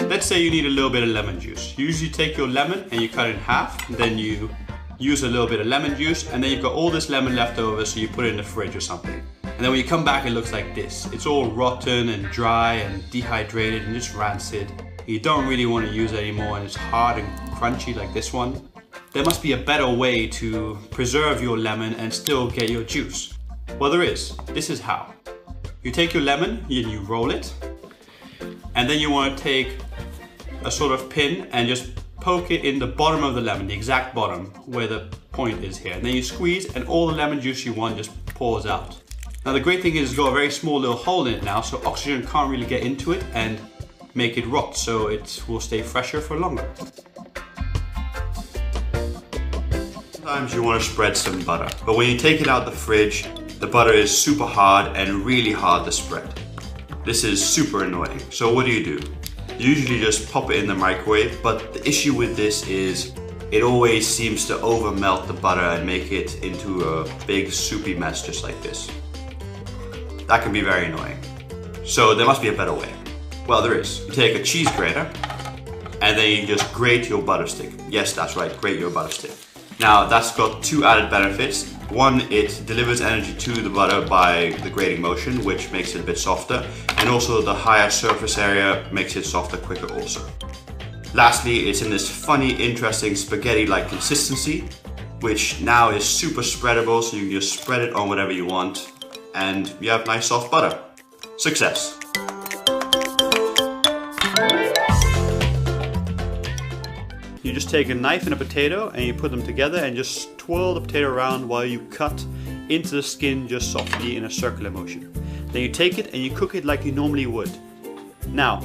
Let's say you need a little bit of lemon juice. You usually take your lemon and you cut it in half, then you use a little bit of lemon juice, and then you've got all this lemon left over, so you put it in the fridge or something. And then when you come back, it looks like this. It's all rotten and dry and dehydrated and just rancid. You don't really want to use it anymore, and it's hard and crunchy like this one. There must be a better way to preserve your lemon and still get your juice. Well, there is. This is how. You take your lemon and you roll it, and then you want to take a sort of pin and just poke it in the bottom of the lemon, the exact bottom where the point is here. And then you squeeze, and all the lemon juice you want just pours out. Now the great thing is it's got a very small little hole in it now, so oxygen can't really get into it and make it rot, so it will stay fresher for longer. Sometimes you want to spread some butter, but when you take it out the fridge, the butter is super hard and really hard to spread. This is super annoying. So what do? You usually just pop it in the microwave, but the issue with this is it always seems to over melt the butter and make it into a big soupy mess just like this. That can be very annoying. So there must be a better way. Well, there is. You take a cheese grater and then you just grate your butter stick. Yes, that's right, grate your butter stick. Now that's got two added benefits. One, it delivers energy to the butter by the grating motion, which makes it a bit softer, and also the higher surface area makes it softer quicker also. Lastly, it's in this funny, interesting spaghetti-like consistency, which now is super spreadable, so you can just spread it on whatever you want, and you have nice soft butter. Success! You just take a knife and a potato and you put them together and just twirl the potato around while you cut into the skin just softly in a circular motion. Then you take it and you cook it like you normally would. Now,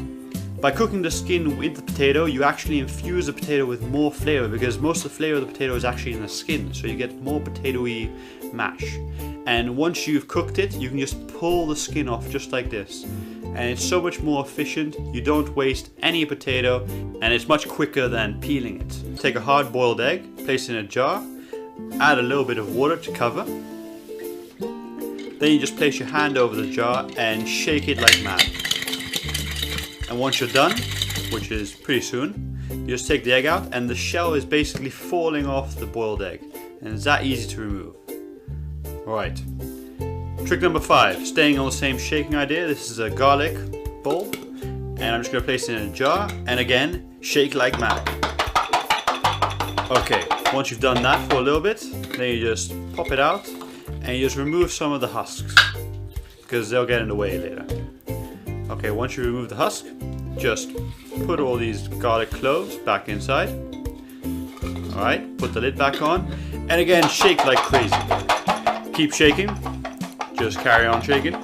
by cooking the skin with the potato, you actually infuse the potato with more flavor, because most of the flavor of the potato is actually in the skin, so you get more potatoey mash. And once you've cooked it, you can just pull the skin off just like this. And it's so much more efficient, you don't waste any potato, and it's much quicker than peeling it. Take a hard boiled egg, place it in a jar, add a little bit of water to cover. Then you just place your hand over the jar and shake it like mad. And once you're done, which is pretty soon, you just take the egg out and the shell is basically falling off the boiled egg. And it's that easy to remove. Alright. Trick number 5, staying on the same shaking idea. This is a garlic bowl, and I'm just going to place it in a jar, and again, shake like mad. Okay, once you've done that for a little bit, then you just pop it out, and you just remove some of the husks, because they'll get in the way later. Okay, once you remove the husk, just put all these garlic cloves back inside. Alright, put the lid back on, and again, shake like crazy. Keep shaking. Just carry on shaking,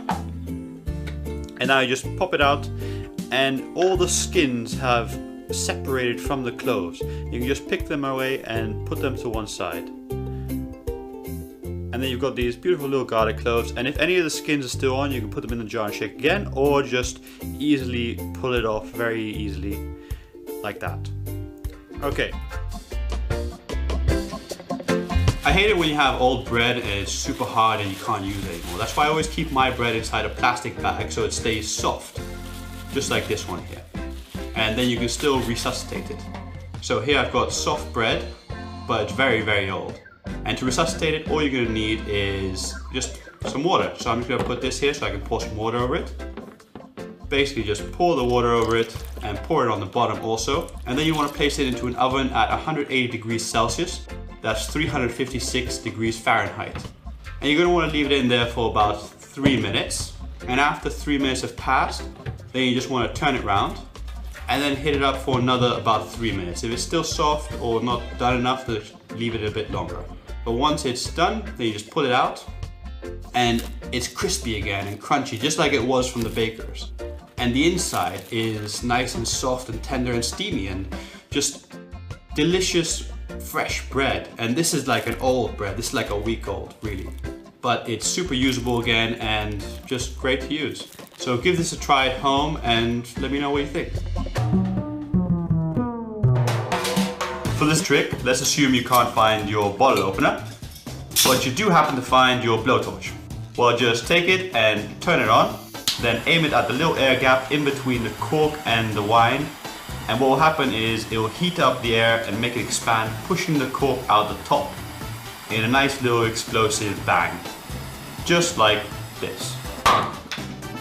and now you just pop it out, and all the skins have separated from the cloves. You can just pick them away and put them to one side, and then you've got these beautiful little garlic cloves, and if any of the skins are still on, you can put them in the jar and shake again, or just easily pull it off very easily like that. Okay. I hate it when you have old bread and it's super hard and you can't use it anymore. That's why I always keep my bread inside a plastic bag so it stays soft, just like this one here. And then you can still resuscitate it. So here I've got soft bread, but it's very, very old. And to resuscitate it, all you're gonna need is just some water. So I'm just gonna put this here so I can pour some water over it. Basically just pour the water over it and pour it on the bottom also. And then you wanna place it into an oven at 180 degrees Celsius. That's 356 degrees Fahrenheit. And you're going to want to leave it in there for about 3 minutes. And after 3 minutes have passed, then you just want to turn it around and then hit it up for another about 3 minutes. If it's still soft or not done enough, then leave it a bit longer. But once it's done, then you just pull it out and it's crispy again and crunchy, just like it was from the bakers. And the inside is nice and soft and tender and steamy and just delicious fresh bread. And this is like an old bread. This is like a week old, really. But it's super usable again and just great to use. So give this a try at home and let me know what you think. For this trick, let's assume you can't find your bottle opener, but you do happen to find your blowtorch. Well, just take it and turn it on, then aim it at the little air gap in between the cork and the wine, and what will happen is it will heat up the air and make it expand, pushing the cork out the top in a nice little explosive bang, just like this.